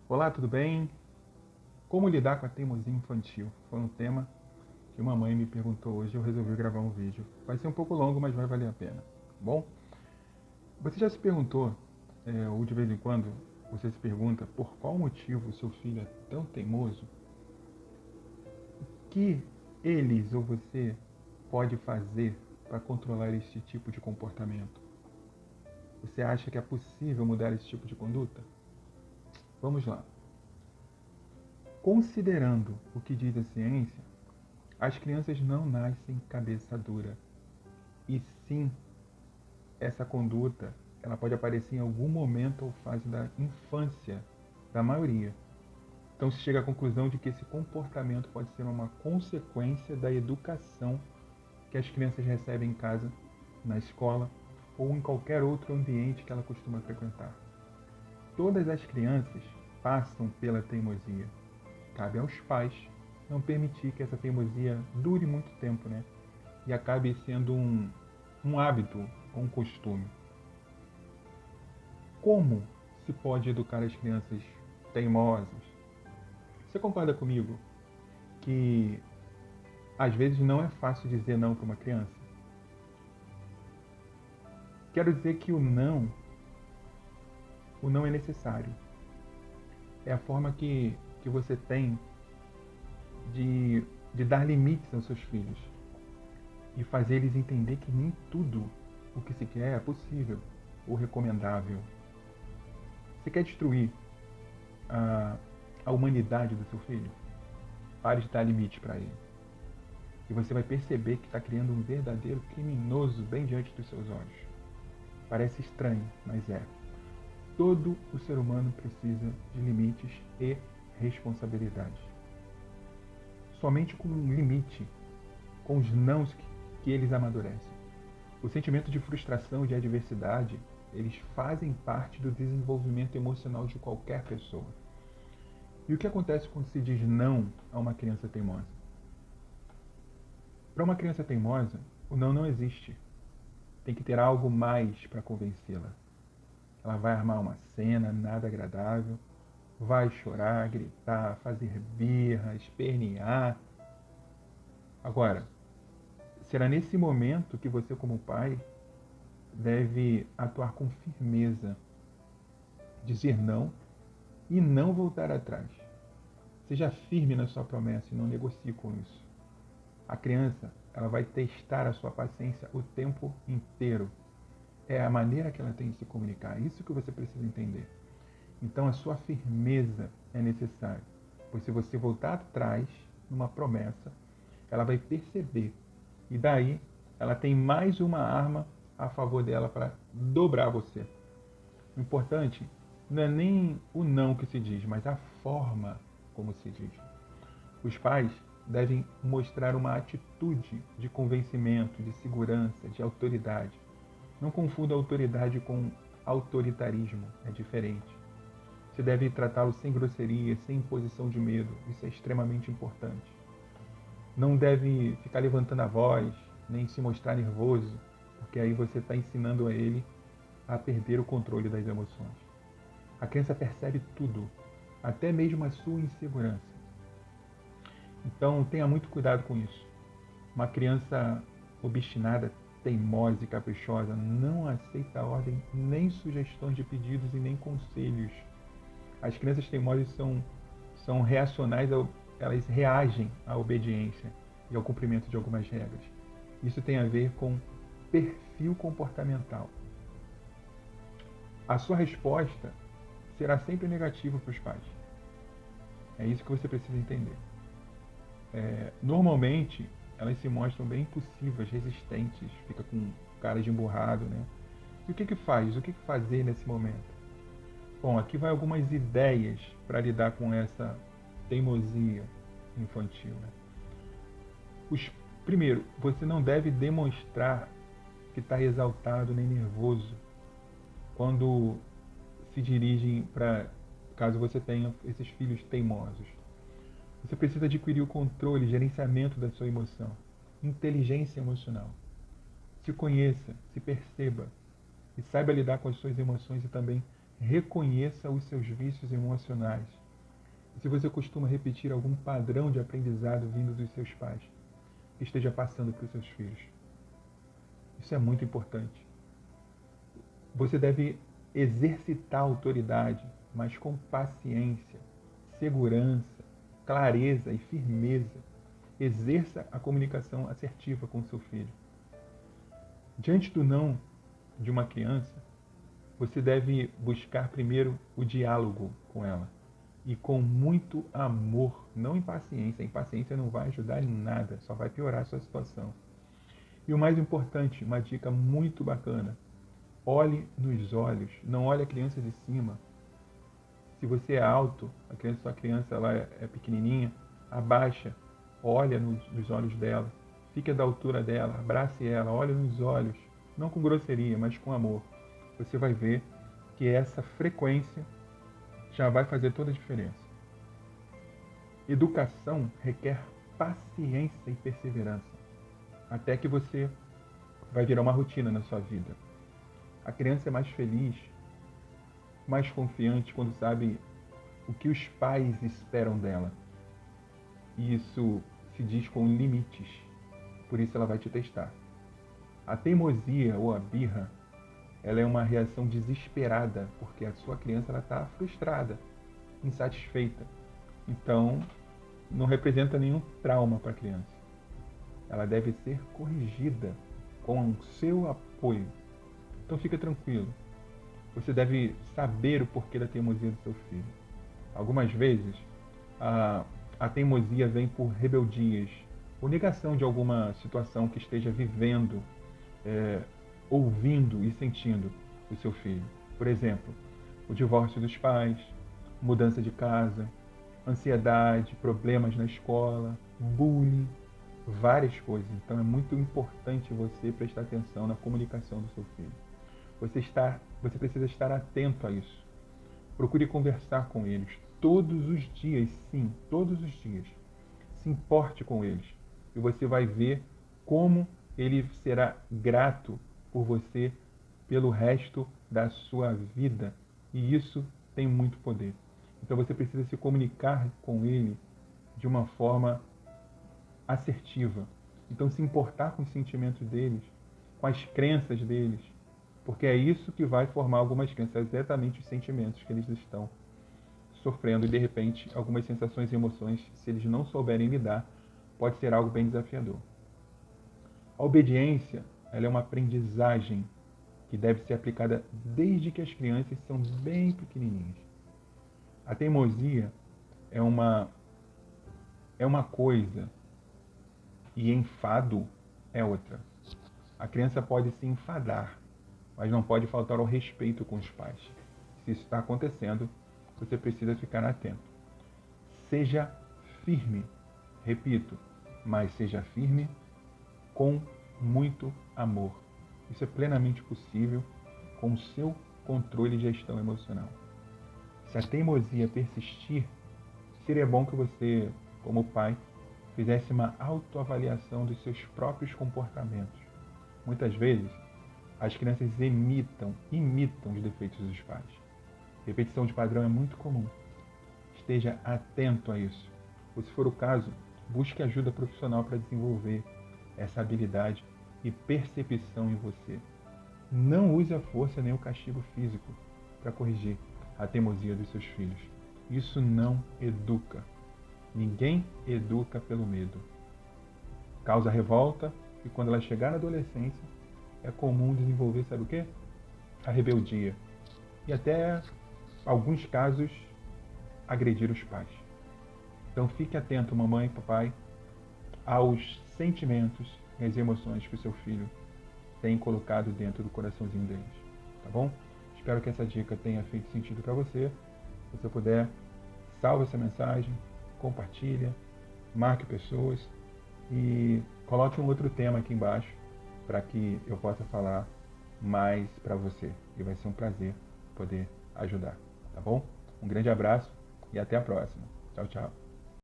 Olá, tudo bem? Como lidar com a teimosia infantil? Foi um tema que uma mãe me perguntou hoje e eu resolvi gravar um vídeo. Vai ser um pouco longo, mas vai valer a pena. Bom, você já se perguntou, ou de vez em quando, você se pergunta por qual motivo o seu filho é tão teimoso? Que eles ou você pode fazer para controlar esse tipo de comportamento? Você acha que é possível mudar esse tipo de conduta? Vamos lá. Considerando o que diz a ciência, as crianças não nascem cabeça dura. E sim, essa conduta ela pode aparecer em algum momento ou fase da infância da maioria. Então se chega à conclusão de que esse comportamento pode ser uma consequência da educação que as crianças recebem em casa, na escola ou em qualquer outro ambiente que ela costuma frequentar. Todas as crianças passam pela teimosia. Cabe aos pais não permitir que essa teimosia dure muito tempo, né? E acabe sendo um hábito ou um costume. Como se pode educar as crianças teimosas? Você concorda comigo que às vezes não é fácil dizer não para uma criança? Quero dizer que o não é necessário. É a forma que você tem de, de dar limites aos seus filhos e fazer eles entender que nem tudo o que se quer é possível ou recomendável. Você quer destruir a, a humanidade do seu filho? Pare de dar limite para ele. E você vai perceber que está criando um verdadeiro criminoso bem diante dos seus olhos. Parece estranho, mas é. Todo o ser humano precisa de limites e responsabilidade. Somente com um limite, com os nãos que eles amadurecem. O sentimento de frustração e de adversidade, eles fazem parte do desenvolvimento emocional de qualquer pessoa. E o que acontece quando se diz não a uma criança teimosa? Para uma criança teimosa, o não existe. Tem que ter algo mais para convencê-la. Ela vai armar uma cena nada agradável, vai chorar, gritar, fazer birra, espernear. Agora, será nesse momento que você, como pai, deve atuar com firmeza, dizer não e não voltar atrás. Seja firme na sua promessa e não negocie com isso. A criança, ela vai testar a sua paciência o tempo inteiro. É a maneira que ela tem de se comunicar. Isso que você precisa entender. Então a sua firmeza é necessária. Pois se você voltar atrás numa promessa, ela vai perceber. E daí ela tem mais uma arma a favor dela para dobrar você. O importante não é nem o não que se diz, mas a forma como se diz. Os pais devem mostrar uma atitude de convencimento, de segurança, de autoridade. Não confunda autoridade com autoritarismo, é diferente. Você deve tratá-lo sem grosseria, sem imposição de medo. Isso é extremamente importante. Não deve ficar levantando a voz, nem se mostrar nervoso, porque aí você está ensinando a ele a perder o controle das emoções. A criança percebe tudo, até mesmo a sua insegurança. Então tenha muito cuidado com isso. Uma criança obstinada, teimosa e caprichosa não aceita ordem, nem sugestões de pedidos e nem conselhos. As crianças teimosas são reacionais, elas reagem à obediência e ao cumprimento de algumas regras. Isso tem a ver com perfil comportamental. A sua resposta será sempre negativa para os pais. É isso que você precisa entender. Normalmente, elas se mostram bem impulsivas, resistentes, fica com cara de emburrado, né? E o que que faz? O que que fazer nesse momento? Bom, aqui vai algumas ideias para lidar com essa teimosia infantil. Né? Os, primeiro, você não deve demonstrar que está exaltado nem nervoso quando se dirigem para, caso você tenha esses filhos teimosos. Você precisa adquirir o controle, gerenciamento da sua emoção, inteligência emocional. Se conheça, se perceba e saiba lidar com as suas emoções e também Reconheça os seus vícios emocionais. E se você costuma repetir algum padrão de aprendizado vindo dos seus pais, que esteja passando para os seus filhos. Isso é muito importante. Você deve exercitar a autoridade, mas com paciência, segurança, clareza e firmeza. Exerça a comunicação assertiva com seu filho. Diante do não de uma criança, você deve buscar primeiro o diálogo com ela. E com muito amor, não impaciência. A impaciência não vai ajudar em nada, só vai piorar a sua situação. E o mais importante, uma dica muito bacana: olhe nos olhos, não olhe a criança de cima. Se você é alto, sua criança ela é pequenininha, abaixa, olha nos olhos dela, fique da altura dela, abrace ela, olhe nos olhos, não com grosseria, mas com amor. Você vai ver que essa frequência já vai fazer toda a diferença. Educação requer paciência e perseverança, até que você vai virar uma rotina na sua vida. A criança é mais feliz, mais confiante quando sabe o que os pais esperam dela. E isso se diz com limites, por isso ela vai te testar. A teimosia ou a birra, ela é uma reação desesperada, porque a sua criança está frustrada, insatisfeita. Então, não representa nenhum trauma para a criança. Ela deve ser corrigida com o seu apoio. Então, fica tranquilo. Você deve saber o porquê da teimosia do seu filho. Algumas vezes, a teimosia vem por rebeldias ou negação de alguma situação que esteja vivendo, ouvindo e sentindo o seu filho. Por exemplo, o divórcio dos pais, mudança de casa, ansiedade, problemas na escola, bullying, várias coisas. Então é muito importante você prestar atenção na comunicação do seu filho. Você precisa estar atento a isso. Procure conversar com eles todos os dias, sim, todos os dias. Se importe com eles e você vai ver como ele será grato por você pelo resto da sua vida. E isso tem muito poder. Então você precisa se comunicar com ele de uma forma assertiva. Então se importar com os sentimentos deles, com as crenças deles, porque é isso que vai formar algumas crenças, exatamente os sentimentos que eles estão sofrendo e de repente algumas sensações e emoções, se eles não souberem lidar, pode ser algo bem desafiador. A obediência, ela é uma aprendizagem que deve ser aplicada desde que as crianças são bem pequenininhas. A teimosia é uma coisa e enfado é outra. A criança pode se enfadar, mas não pode faltar ao respeito com os pais. Se isso está acontecendo, você precisa ficar atento. Seja firme, repito, mas seja firme com muito amor. Isso é plenamente possível com o seu controle e gestão emocional. Se a teimosia persistir, seria bom que você, como pai, fizesse uma autoavaliação dos seus próprios comportamentos. Muitas vezes, as crianças imitam os defeitos dos pais. Repetição de padrão é muito comum. Esteja atento a isso. Ou, se for o caso, busque ajuda profissional para desenvolver essa habilidade e percepção em você. Não use a força nem o castigo físico para corrigir a teimosia dos seus filhos. Isso não educa. Ninguém educa pelo medo. Causa revolta e quando ela chegar na adolescência, é comum desenvolver, sabe o quê? A rebeldia. E até, alguns casos, agredir os pais. Então fique atento, mamãe e papai, aos sentimentos e às emoções que o seu filho tem colocado dentro do coraçãozinho deles. Tá bom? Espero que essa dica tenha feito sentido para você. Se você puder, salve essa mensagem, compartilha, marque pessoas e coloque um outro tema aqui embaixo para que eu possa falar mais para você. E vai ser um prazer poder ajudar, tá bom? Um grande abraço e até a próxima. Tchau, tchau.